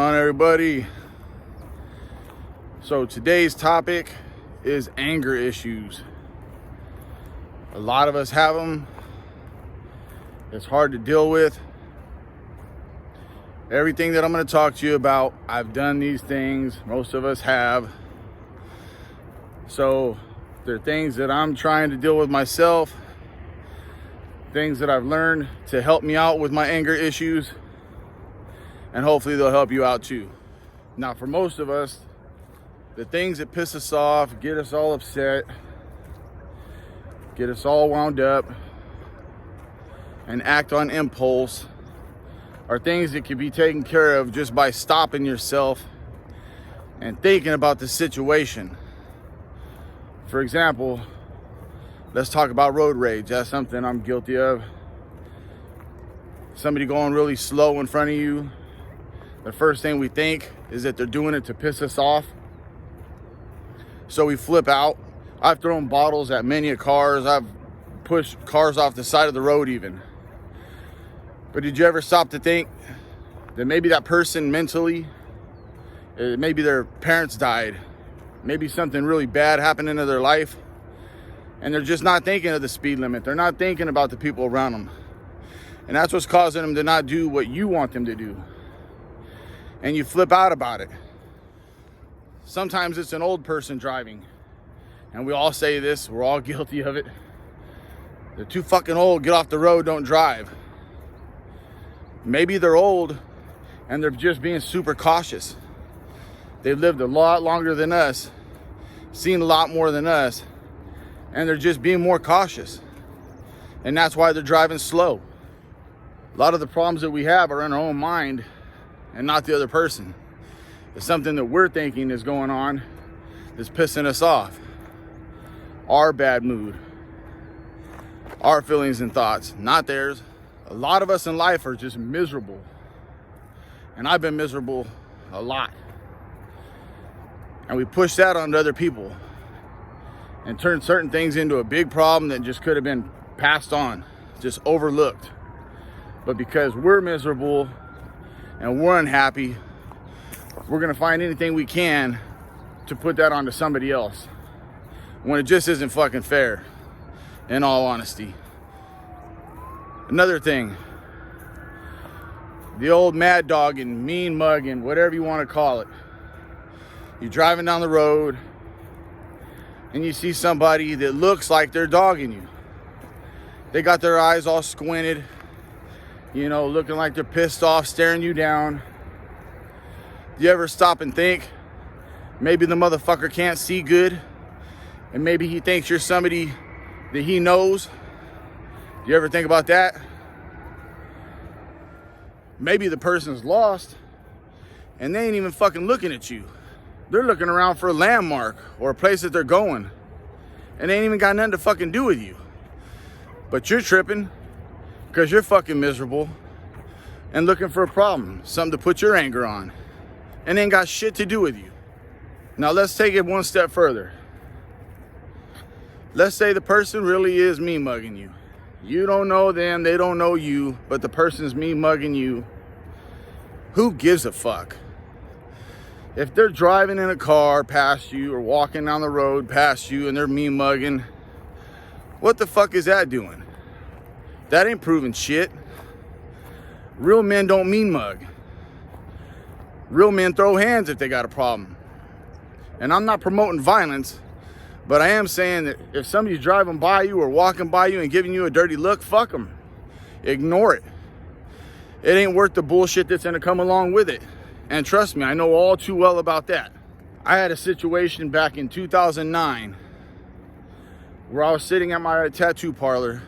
on, everybody? So today's topic is anger issues. A lot of us have them. It's hard to deal with. Everything that I'm going to talk to you about, I've done these things. Most of us have. So they're things that I'm trying to deal with myself. Things that I've learned to help me out with my anger issues. And hopefully they'll help you out too. Now, for most of us, the things that piss us off, get us all upset, get us all wound up, and act on impulse are things that can be taken care of just by stopping yourself and thinking about the situation. For example, let's talk about road rage. That's something I'm guilty of. Somebody going really slow in front of you. The first thing we think is that they're doing it to piss us off. So we flip out. I've thrown bottles at many cars. I've pushed cars off the side of the road even. But did you ever stop to think that maybe that person mentally, maybe their parents died, maybe something really bad happened into their life, and they're just not thinking of the speed limit. They're not thinking about the people around them. And that's what's causing them to not do what you want them to do. And you flip out about it. Sometimes it's an old person driving. And we all say this, we're all guilty of it. They're too fucking old, get off the road, don't drive. Maybe they're old and they're just being super cautious. They've lived a lot longer than us, seen a lot more than us, and they're just being more cautious. And that's why they're driving slow. A lot of the problems that we have are in our own mind and not the other person. It's something that we're thinking is going on that's pissing us off. Our bad mood, our feelings and thoughts, not theirs. A lot of us in life are just miserable. And I've been miserable a lot. And we push that onto other people and turn certain things into a big problem that just could have been passed on, just overlooked. But because we're miserable and we're unhappy, we're gonna find anything we can to put that onto somebody else, when it just isn't fucking fair, in all honesty. Another thing, the old mad dog and mean mug and whatever you want to call it. You're driving down the road and you see somebody that looks like they're dogging you. They got their eyes all squinted, you know, looking like they're pissed off, staring you down. Do you ever stop and think, maybe the motherfucker can't see good, and maybe he thinks you're somebody that he knows? Do you ever think about that? Maybe the person's lost, and they ain't even fucking looking at you. They're looking around for a landmark or a place that they're going, and they ain't even got nothing to fucking do with you. But you're tripping because you're fucking miserable and looking for a problem, something to put your anger on, and ain't got shit to do with you. Now let's take it one step further. Let's say the person really is mean mugging you. You don't know them, they don't know you, but the person's mean mugging you. Who gives a fuck? If they're driving in a car past you or walking down the road past you and they're mean mugging, what the fuck is that doing? That ain't proving shit. Real men don't mean mug. Real men throw hands if they got a problem. And I'm not promoting violence, but I am saying that if somebody's driving by you or walking by you and giving you a dirty look, fuck them. Ignore it. It ain't worth the bullshit that's gonna come along with it. And trust me, I know all too well about that. I had a situation back in 2009 where I was sitting at my tattoo parlor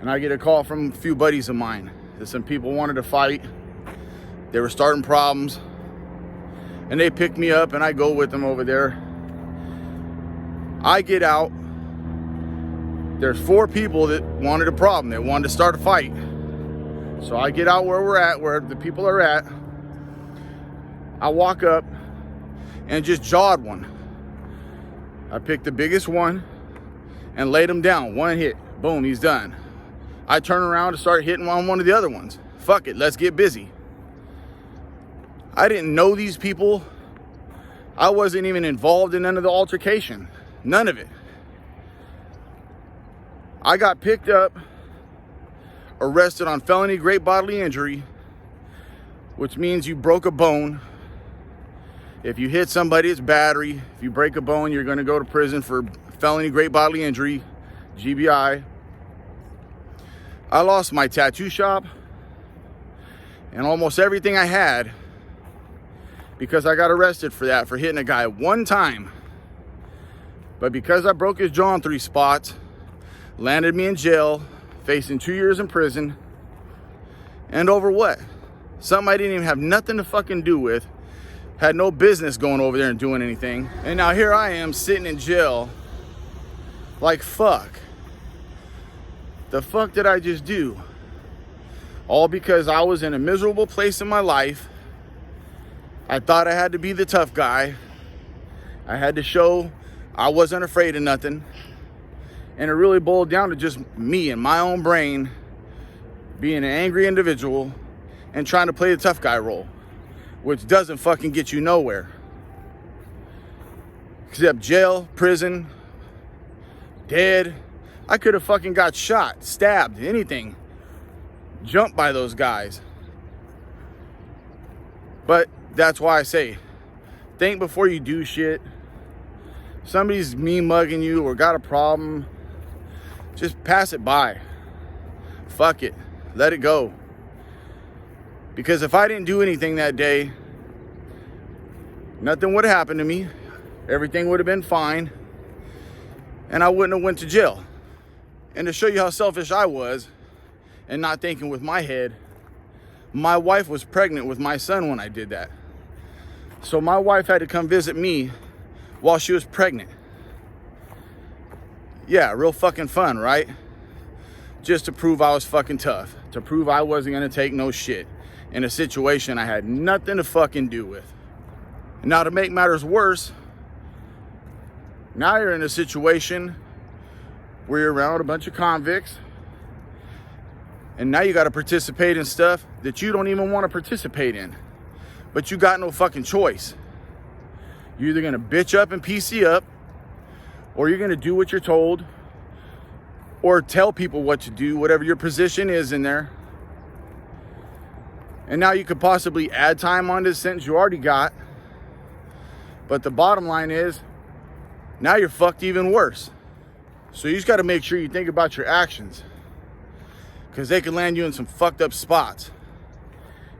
and I get a call from a few buddies of mine that some people wanted to fight. They were starting problems. And they picked me up and I go with them over there. I get out. There's 4 people that wanted a problem. They wanted to start a fight. So I get out where we're at, where the people are at. I walk up and just jawed one. I picked the biggest one and laid him down. One hit. Boom, he's done. I turn around and start hitting on one of the other ones. Fuck it, let's get busy. I didn't know these people. I wasn't even involved in none of the altercation. None of it. I got picked up, arrested on felony great bodily injury, which means you broke a bone. If you hit somebody, it's battery. If you break a bone, you're going to go to prison for felony great bodily injury, GBI. I lost my tattoo shop and almost everything I had because I got arrested for that, for hitting a guy one time. But because I broke his jaw in 3 spots, landed me in jail, facing 2 years in prison. And over what? Something I didn't even have nothing to fucking do with. Had no business going over there and doing anything. And now here I am sitting in jail. Like, fuck. The fuck did I just do? All because I was in a miserable place in my life. I thought I had to be the tough guy. I had to show I wasn't afraid of nothing. And it really boiled down to just me and my own brain being an angry individual and trying to play the tough guy role, which doesn't fucking get you nowhere. Except jail, prison, dead. I could have fucking got shot, stabbed, anything. Jumped by those guys. But that's why I say, think before you do shit. Somebody's mean mugging you or got a problem, just pass it by. Fuck it. Let it go. Because if I didn't do anything that day, nothing would have happened to me. Everything would have been fine. And I wouldn't have went to jail. And to show you how selfish I was and not thinking with my head, my wife was pregnant with my son when I did that. So my wife had to come visit me while she was pregnant. Yeah, real fucking fun, right? Just to prove I was fucking tough. To prove I wasn't gonna take no shit in a situation I had nothing to fucking do with. Now to make matters worse, now you're in a situation where you're around a bunch of convicts and now you gotta participate in stuff that you don't even wanna participate in. But you got no fucking choice. You're either gonna bitch up and PC up, or you're gonna do what you're told, or tell people what to do, whatever your position is in there. And now you could possibly add time onto the sentence you already got. But the bottom line is, now you're fucked even worse. So you just gotta make sure you think about your actions, because they can land you in some fucked up spots.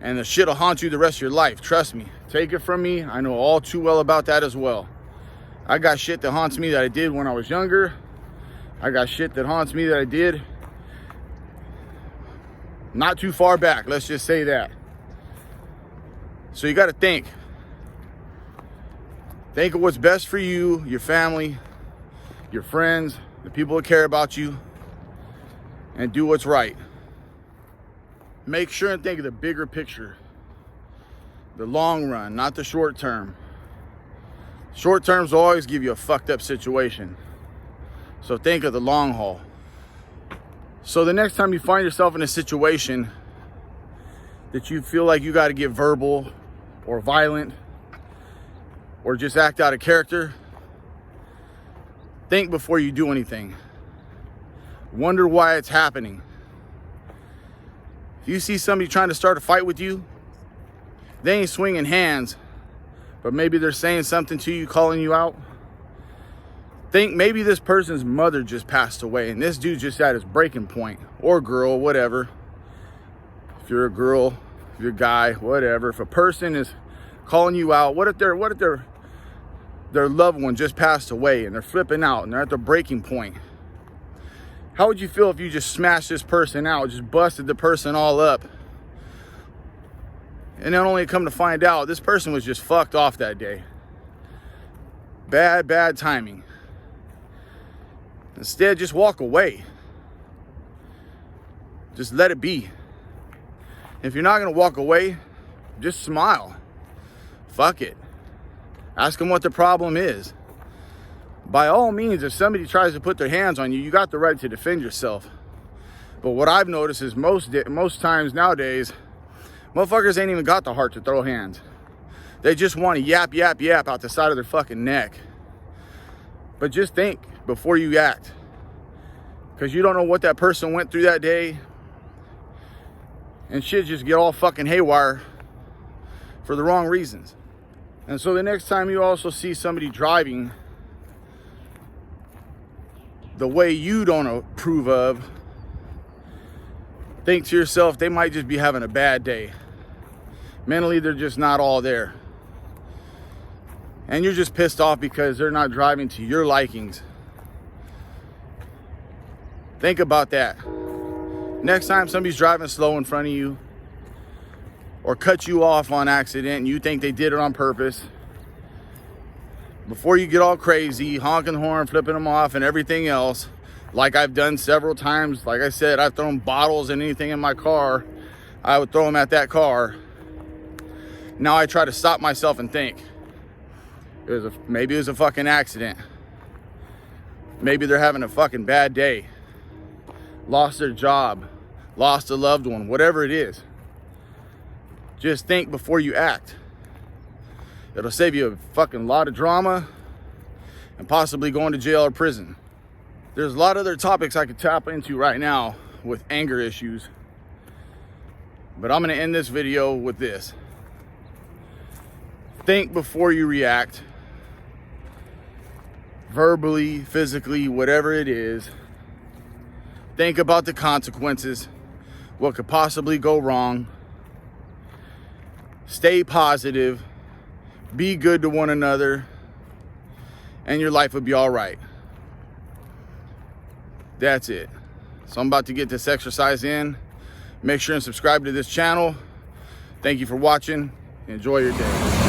And the shit will haunt you the rest of your life. Trust me. Take it from me. I know all too well about that as well. I got shit that haunts me that I did when I was younger. I got shit that haunts me that I did not too far back. Let's just say that. So you got to think. Think of what's best for you, your family, your friends, the people that care about you, and do what's right. Make sure and think of the bigger picture, the long run, not the short term. Short terms will always give you a fucked up situation. So think of the long haul. So the next time you find yourself in a situation that you feel like you got to get verbal or violent or just act out of character, think before you do anything. Wonder why it's happening. If you see somebody trying to start a fight with you, they ain't swinging hands, but maybe they're saying something to you, calling you out. Think maybe this person's mother just passed away and this dude just at his breaking point, or girl, whatever. If you're a girl, if you're a guy, whatever. If a person is calling you out, what if their loved one just passed away and they're flipping out and they're at the breaking point? How would you feel if you just smashed this person out, just busted the person all up? And then only come to find out this person was just fucked off that day. Bad timing. Instead, just walk away. Just let it be. If you're not gonna walk away, just smile. Fuck it. Ask them what the problem is. By all means, if somebody tries to put their hands on you, you got the right to defend yourself. But what I've noticed is most times nowadays, motherfuckers ain't even got the heart to throw hands. They just want to yap, yap, yap out the side of their fucking neck. But just think before you act. Because you don't know what that person went through that day. And shit just get all fucking haywire for the wrong reasons. And so the next time you also see somebody driving the way you don't approve of, think to yourself, they might just be having a bad day. Mentally, they're just not all there. And you're just pissed off because they're not driving to your likings. Think about that. Next time somebody's driving slow in front of you or cut you off on accident and you think they did it on purpose, before you get all crazy, honking the horn, flipping them off and everything else, like I've done several times. Like I said, I've thrown bottles and anything in my car. I would throw them at that car. Now I try to stop myself and think. Maybe it was a fucking accident. Maybe they're having a fucking bad day. Lost their job. Lost a loved one. Whatever it is. Just think before you act. It'll save you a fucking lot of drama and possibly going to jail or prison. There's a lot of other topics I could tap into right now with anger issues. But I'm going to end this video with this. Think before you react. Verbally, physically, whatever it is. Think about the consequences. What could possibly go wrong. Stay positive. Be good to one another. And your life will be all right. That's it. So I'm about to get this exercise in. Make sure and subscribe to this channel. Thank you for watching. Enjoy your day.